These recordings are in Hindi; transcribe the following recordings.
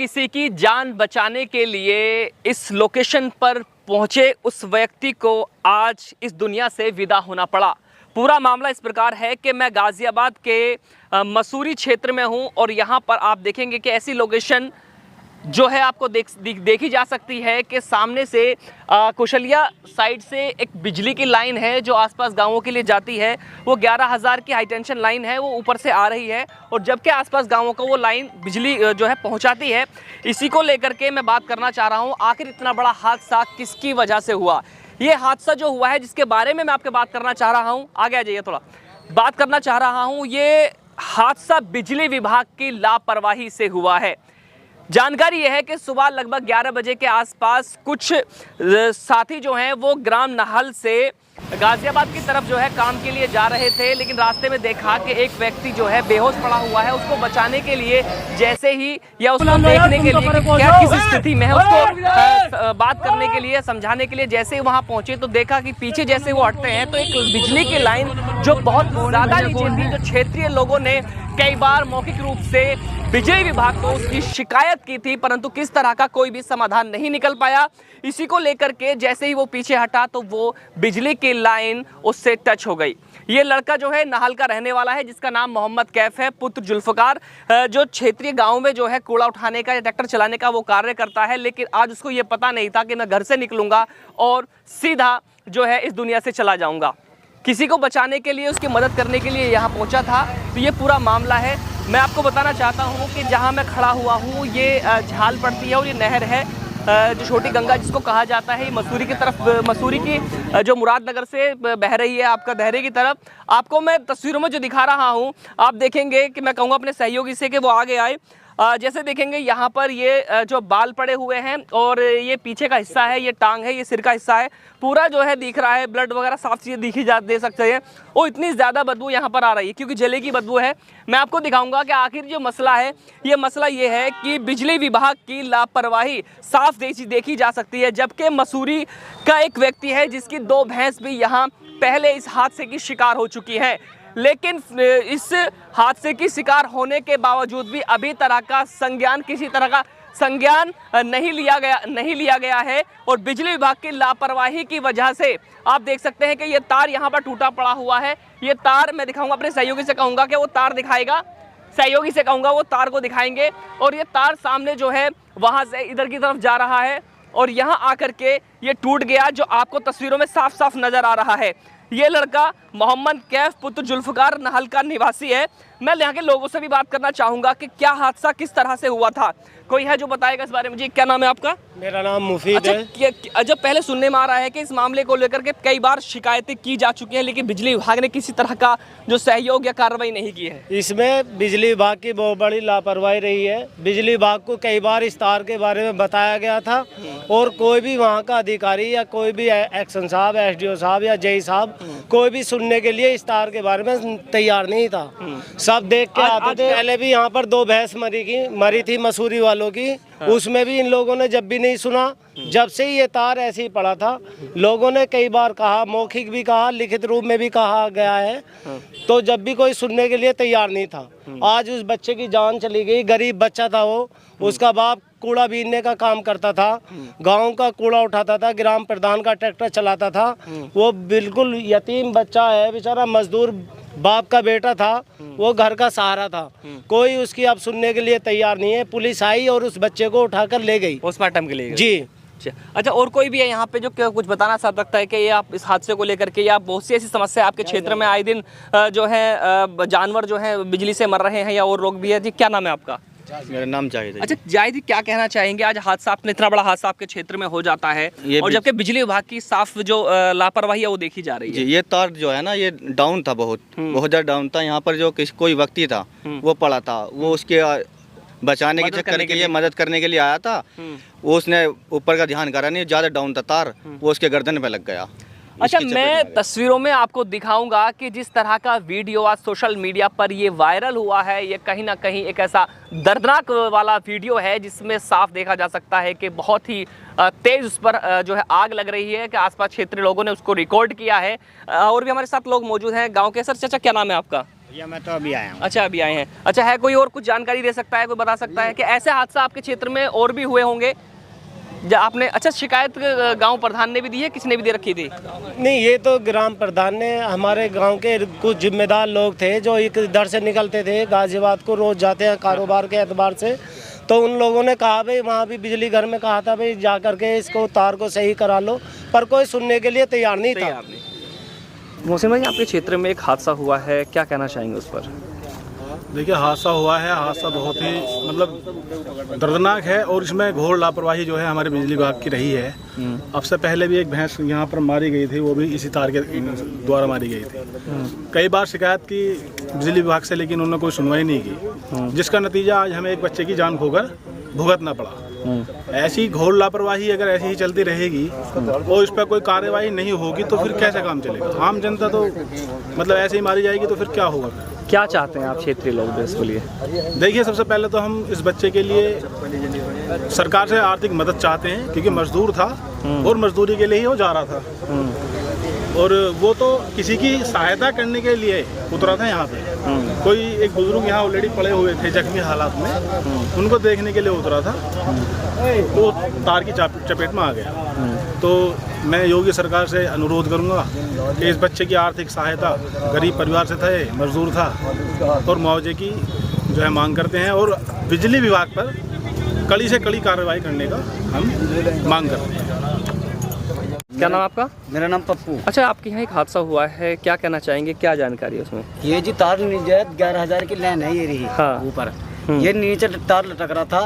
किसी की जान बचाने के लिए इस लोकेशन पर पहुंचे उस व्यक्ति को आज इस दुनिया से विदा होना पड़ा। पूरा मामला इस प्रकार है कि मैं गाज़ियाबाद के मसूरी क्षेत्र में हूं और यहां पर आप देखेंगे कि ऐसी लोकेशन जो है आपको देखी जा सकती है कि सामने से कुशलिया साइड से एक बिजली की लाइन है जो आसपास गांवों के लिए जाती है। वो 11,000 की हाई टेंशन लाइन है, वो ऊपर से आ रही है और जबकि आसपास गांवों को वो लाइन बिजली जो है पहुंचाती है। इसी को लेकर के मैं बात करना चाह रहा हूं, आखिर इतना बड़ा हादसा किसकी वजह से हुआ। ये हादसा जो हुआ है जिसके बारे में मैं आपके बात करना चाह रहा हूँ, आगे आ जाइए, थोड़ा बात करना चाह रहा हूँ। ये हादसा बिजली विभाग की लापरवाही से हुआ है। जानकारी यह है कि सुबह लगभग 11 बजे के आसपास कुछ साथी जो हैं वो ग्राम नहल से गाज़ियाबाद की तरफ जो है काम के लिए जा रहे थे, लेकिन रास्ते में देखा कि एक व्यक्ति जो है बेहोश पड़ा हुआ है। उसको बचाने के लिए जैसे ही या उसको देखने के लिए कि क्या किस स्थिति में है, उसको बात करने के लिए, समझाने के लिए जैसे ही वहां पहुंचे तो देखा कि पीछे जैसे वो हटते हैं तो एक बिजली की लाइन जो बहुत ज़्यादा नीचे थी, जो क्षेत्रीय लोगों ने कई बार मौखिक रूप से बिजली विभाग को उसकी शिकायत की थी, परंतु किस तरह का कोई भी समाधान नहीं निकल पाया। इसी को लेकर के जैसे ही वो पीछे हटा तो वो बिजली की लाइन उससे टच हो गई। ये लड़का जो है नहल का रहने वाला है, जिसका नाम मोहम्मद कैफ है, पुत्र जुल्फकार, जो क्षेत्रीय गांव में जो है कूड़ा उठाने का या ट्रैक्टर चलाने का वो कार्य करता है। लेकिन आज उसको ये पता नहीं था कि मैं घर से निकलूंगा और सीधा जो है इस दुनिया से चला जाऊंगा। किसी को बचाने के लिए, उसकी मदद करने के लिए यहाँ पहुँचा था। तो ये पूरा मामला है। मैं आपको बताना चाहता हूँ कि जहाँ मैं खड़ा हुआ हूँ ये झाल पड़ती है और ये नहर है जो छोटी गंगा जिसको कहा जाता है, मसूरी की तरफ, मसूरी की जो मुरादनगर से बह रही है आपका दहरे की तरफ। आपको मैं तस्वीरों में जो दिखा रहा हूँ आप देखेंगे कि मैं कहूँगा अपने सहयोगी से कि वो आगे आए। जैसे देखेंगे यहाँ पर ये जो बाल पड़े हुए हैं और ये पीछे का हिस्सा है, ये टांग है, ये सिर का हिस्सा है, पूरा जो है दिख रहा है। ब्लड वगैरह साफ चीज़ें दिखी जा दे सकते हैं। और इतनी ज़्यादा बदबू यहाँ पर आ रही है क्योंकि जले की बदबू है। मैं आपको दिखाऊंगा कि आखिर जो मसला है, ये मसला ये है कि बिजली विभाग की लापरवाही साफ देखी जा सकती है। जबकि मसूरी का एक व्यक्ति है जिसकी 2 भैंस भी यहाँ पहले इस हादसे की शिकार हो चुकी है, लेकिन इस हादसे की शिकार होने के बावजूद भी अभी तरह का संज्ञान, किसी तरह का संज्ञान नहीं लिया गया है। और बिजली विभाग की लापरवाही की वजह से आप देख सकते हैं कि ये तार यहाँ पर टूटा पड़ा हुआ है। ये तार मैं दिखाऊंगा, अपने सहयोगी से कहूँगा कि वो तार दिखाएगा, सहयोगी से कहूँगा वो तार को दिखाएंगे। और ये तार सामने जो है वहाँ से इधर की तरफ जा रहा है और यहाँ आकर के ये टूट गया, जो आपको तस्वीरों में साफ साफ नज़र आ रहा है। ये लड़का मोहम्मद कैफ पुत्र जुल्फकार नहल का निवासी है। मैं यहाँ के लोगों से भी बात करना चाहूँगा कि क्या हादसा किस तरह से हुआ था। कोई है जो बताएगा इस बारे में? जी, क्या नाम है आपका? मेरा नाम मुफीद है। जब पहले सुनने में आ रहा है कि इस मामले को लेकर के कई बार शिकायतें की जा चुकी हैं, लेकिन बिजली विभाग ने किसी तरह का जो सहयोग या कार्रवाई नहीं की है। इसमें बिजली विभाग की बहुत बड़ी लापरवाही रही है। बिजली विभाग को कई बार इस तार के बारे में बताया गया था और कोई भी वहाँ का अधिकारी या कोई भी एक्शन साहब, SDO साहब या JE साहब कोई भी सुनने के लिए इस तार के बारे में तैयार नहीं था। सब देख के आते थे। पहले भी यहाँ पर 2 भैंस मरी थी मसूरी वालों की, उसमें भी इन लोगों ने जब भी नहीं सुना। जब से ही ये तार ऐसे ही पड़ा था, लोगों ने कई बार कहा, मौखिक भी कहा, लिखित रूप में भी कहा गया है, तो जब भी कोई सुनने के लिए तैयार नहीं था। आज उस बच्चे की जान चली गई। गरीब बच्चा था वो, उसका बाप कूड़ा बीनने का काम करता था, गांव का कूड़ा उठाता था, ग्राम प्रधान का ट्रैक्टर चलाता था। वो बिल्कुल यतीम बच्चा है बेचारा, मजदूर बाप का बेटा था, वो घर का सहारा था। कोई उसकी अब सुनने के लिए तैयार नहीं है। पुलिस आई और उस बच्चे को उठाकर ले गई पोस्टमार्टम के लिए। जी। अच्छा, और कोई भी है यहाँ पे जो कुछ बताना चाह सकता है कि ये आप इस हादसे को लेकर के, या बहुत सी ऐसी समस्या आपके क्षेत्र में आए दिन जो है जानवर जो है बिजली से मर रहे हैं या और लोग भी है? जी, क्या नाम है आपका? मेरा नाम जाहिद है। अच्छा जाहिद, क्या कहना चाहेंगे? आज हादसा, आपने इतना बड़ा हादसा आपके क्षेत्र में हो जाता है और जबकि बिजली विभाग की साफ जो लापरवाही है वो देखी जा रही है। ये तार जो है ना, ये डाउन था, बहुत ज़्यादा डाउन था। यहाँ पर जो कोई व्यक्ति था वो पड़ा था, वो उसके बचाने के चक्कर के लिए, मदद करने के लिए आया था। वो उसने ऊपर का ध्यान करा नहीं, ज़्यादा डाउन था तार, वो उसके गर्दन पे लग गया। अच्छा, मैं तस्वीरों में आपको दिखाऊंगा कि जिस तरह का वीडियो आज सोशल मीडिया पर ये वायरल हुआ है, ये कहीं ना कहीं एक ऐसा दर्दनाक वाला वीडियो है जिसमें साफ देखा जा सकता है कि बहुत ही तेज उस पर जो है आग लग रही है, कि आसपास क्षेत्रीय लोगों ने उसको रिकॉर्ड किया है। और भी हमारे साथ लोग मौजूद हैं गांव के। सर, चाचा क्या नाम है आपका? या मैं तो अभी आया हूँ। अच्छा, अभी आए हैं। अच्छा, है कोई और कुछ जानकारी दे सकता है, कोई बता सकता है कि ऐसे हादसा आपके क्षेत्र में और भी हुए होंगे? आपने अच्छा शिकायत गांव प्रधान ने भी दी है, किसने भी दे रखी थी? नहीं, ये तो ग्राम प्रधान ने, हमारे गांव के कुछ जिम्मेदार लोग थे जो इधर से निकलते थे, गाजियाबाद को रोज जाते हैं कारोबार के एतबार से, तो उन लोगों ने कहा भाई वहाँ भी बिजली घर में कहा था भाई जा करके इसको तार को सही करा लो, पर कोई सुनने के लिए तैयार नहीं था। मोहसिन भाई, आपके क्षेत्र में एक हादसा हुआ है, क्या कहना चाहेंगे उस पर? देखिए, हादसा हुआ है, हादसा बहुत ही मतलब दर्दनाक है और इसमें घोर लापरवाही जो है हमारे बिजली विभाग की रही है। अब से पहले भी एक भैंस यहाँ पर मारी गई थी, वो भी इसी तार के द्वारा मारी गई थी। कई बार शिकायत की बिजली विभाग से, लेकिन उन्होंने कोई सुनवाई नहीं की, जिसका नतीजा आज हमें एक बच्चे की जान खोकर भुगतना पड़ा। ऐसी घोर लापरवाही अगर ऐसी ही चलती रहेगी और इस पर कोई कार्यवाही नहीं होगी तो फिर कैसे काम चलेगा? आम जनता तो मतलब ऐसे ही मारी जाएगी तो फिर क्या होगा? क्या चाहते हैं आप क्षेत्रीय लोग इसके लिए? देखिए, सबसे पहले तो हम इस बच्चे के लिए सरकार से आर्थिक मदद चाहते हैं, क्योंकि मजदूर था और मजदूरी के लिए ही वो जा रहा था और वो तो किसी की सहायता करने के लिए उतरा था यहाँ पे। कोई एक बुजुर्ग यहाँ ऑलरेडी पड़े हुए थे जख्मी हालात में, उनको देखने के लिए उतरा था, वो तार की चपेट में आ गया। तो मैं योगी सरकार से अनुरोध करूंगा कि इस बच्चे की आर्थिक सहायता, गरीब परिवार से थे, मजदूर था, और मुआवजे की जो है मांग करते हैं और बिजली विभाग पर कड़ी से कड़ी कार्रवाई करने का हम मांग करते हैं। क्या नाम आपका? मेरा नाम पप्पू। अच्छा, आपके यहाँ एक हादसा हुआ है, क्या कहना चाहेंगे, क्या जानकारी है उसमें? ये जी तार 11,000 की लाइन है, ये रही हाँ। ऊपर, ये नीचे तार लटक रहा था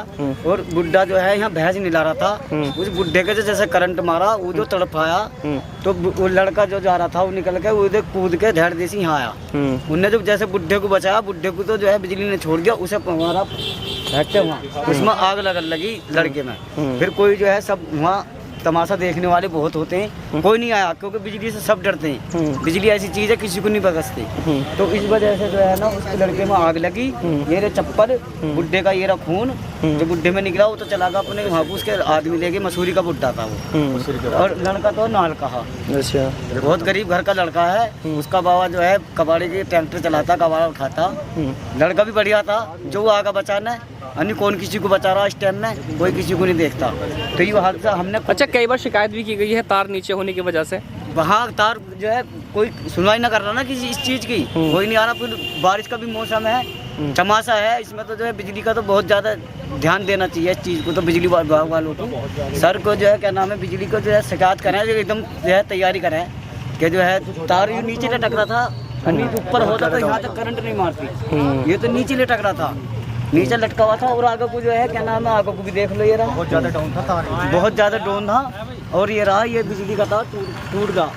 और बुड्ढा जो है यहाँ भैंस निला रहा था। उस बुड्ढे के जैसे करंट मारा, वो जो तड़पाया, तो वो लड़का जो जा रहा था वो निकल के उधर कूद के धड़ देसी यहाँ आया। उनने जो जैसे बुड्ढे को बचाया, बुड्ढे को तो जो है बिजली ने छोड़ दिया, उसे हमारा फैक्टे वहाँ, उसमें आग लगने लगी लड़के में। फिर कोई जो है सब वहाँ तमाशा देखने वाले बहुत होते हैं, कोई नहीं आया क्योंकि बिजली से सब डरते हैं। बिजली ऐसी चीज़ है, किसी को नहीं बख्शती। तो इस वजह से जो है ना उस लड़के में आग लगी। ये रहे चप्पल, बुड्ढे का ये रहा खून, जो बुड्ढे में निकला वो तो चला गया अपने वहाँ, उसके आदमी लेके मसूरी का बुड्ढा था वो, और लड़का तो नाल कहा। अच्छा, बहुत गरीब घर का लड़का है, उसका बाबा जो है कबाड़ी के ट्रैक्टर चलाता, कबाड़ा उठाता, लड़का भी बढ़िया था, जो आगा बचाना अन्य कौन किसी को बचा रहा इस टाइम में, कोई किसी को नहीं देखता। तो ये हादसा हमने अच्छा, कई बार शिकायत भी की गई है तार नीचे होने की वजह से, वहाँ तार जो है कोई सुनवाई ना कर रहा ना किसी इस चीज़ की, कोई नहीं आ रहा। फिर बारिश का भी मौसम है, चमासा है, इसमें तो जो है बिजली का तो बहुत ज़्यादा ध्यान देना चाहिए इस चीज़ को, तो बिजली विभाग वालों को, सर को जो है क्या नाम है, बिजली को जो है शिकायत करें, जो एकदम जो है तैयारी करें कि जो है तार ये नीचे लटक रहा था, ऊपर होता तो यहाँ तक करंट नहीं मारती, ये तो नीचे लटक रहा था, नीचे लटका हुआ था। और आगे को जो है क्या नाम है, आगे को भी देख लो, ये रहा बहुत ज़्यादा डाउन था, बहुत ज़्यादा डाउन था, और ये रहा ये बिजली का तार टूट गया,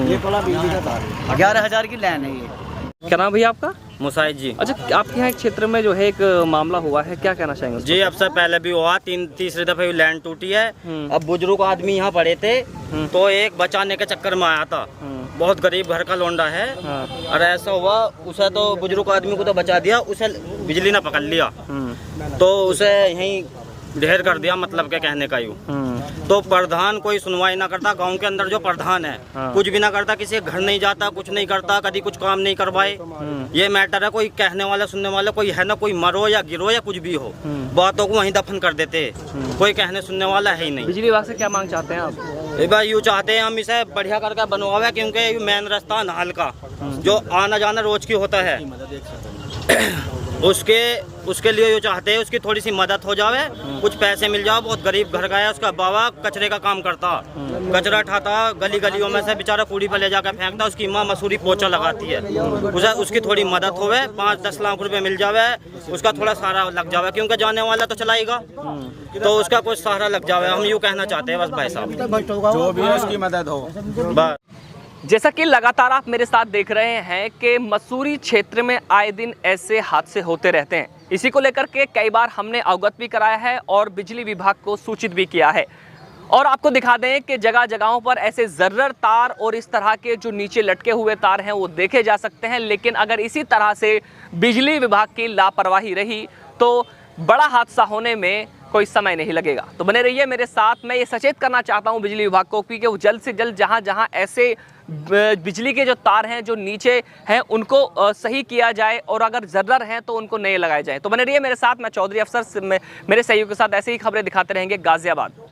ये पड़ा बिजली का तार। 11,000 की लाइन है ये। क्या नाम भैया आपका? मुसाहिद जी। अच्छा, आपके यहाँ एक क्षेत्र में जो है एक मामला हुआ है, क्या कहना चाहेंगे? जी, अब से पहले भी हुआ, तीसरे दफे लैंड टूटी है। अब बुजुर्ग आदमी यहाँ पड़े थे, तो एक बचाने के चक्कर में आया था, बहुत गरीब घर का लौंडा है, और ऐसा हुआ उसे तो बुजुर्ग आदमी को तो बचा दिया, उसे बिजली ने पकड़ लिया, तो उसे यहीं ढेर कर दिया, मतलब क्या कहने का यूँ। तो प्रधान कोई सुनवाई ना करता, गांव के अंदर जो प्रधान है कुछ भी ना करता, किसी के घर नहीं जाता, कुछ नहीं करता, कभी कुछ काम नहीं करवाए। ये मैटर है, कोई कहने वाला सुनने वाला कोई है ना, कोई मरो या गिरो या कुछ भी हो, बातों को वहीं दफन कर देते, कोई कहने सुनने वाला है ही नहीं। बिजली विभाग से क्या मांग चाहते हैं आप? एक बार यूँ चाहते हैं हम इसे बढ़िया करके बनवावे, क्योंकि मेन रास्ता नाल का जो आना जाना रोज की होता है, उसके लिए ये चाहते हैं उसकी थोड़ी सी मदद हो जावे, कुछ पैसे मिल जाओ। बहुत गरीब घर का है, उसका बाबा कचरे का काम करता, कचरा उठाता, गली गलियों में से बेचारा कूड़ी पर ले जाकर फेंकता, उसकी माँ मसूरी पोछा लगाती है, उसकी थोड़ी मदद होवे, 5-10 लाख रुपए मिल जावे, उसका थोड़ा सहारा लग जावे, क्योंकि जाने वाला तो चलाएगा, तो उसका कुछ सहारा लग जावे। हम यूँ कहना चाहते हैं बस भाई साहब, जो भी है उसकी मदद हो बस। जैसा कि लगातार आप मेरे साथ देख रहे हैं कि मसूरी क्षेत्र में आए दिन ऐसे हादसे होते रहते हैं। इसी को लेकर के कई बार हमने अवगत भी कराया है और बिजली विभाग को सूचित भी किया है। और आपको दिखा दें कि जगह जगहों पर ऐसे जर्रर तार और इस तरह के जो नीचे लटके हुए तार हैं वो देखे जा सकते हैं। लेकिन अगर इसी तरह से बिजली विभाग की लापरवाही रही तो बड़ा हादसा होने में कोई समय नहीं लगेगा। तो बने रहिए मेरे साथ। मैं ये सचेत करना चाहता हूँ बिजली विभाग को कि वो जल्द से जल्द जहाँ जहाँ ऐसे बिजली के जो तार हैं जो नीचे हैं उनको सही किया जाए, और अगर ज़र्र हैं तो उनको नए लगाए जाए। तो बने रहिए मेरे साथ। मैं चौधरी अफसर मेरे सहयोगी के साथ ऐसे ही खबरें दिखाते रहेंगे गाज़ियाबाद।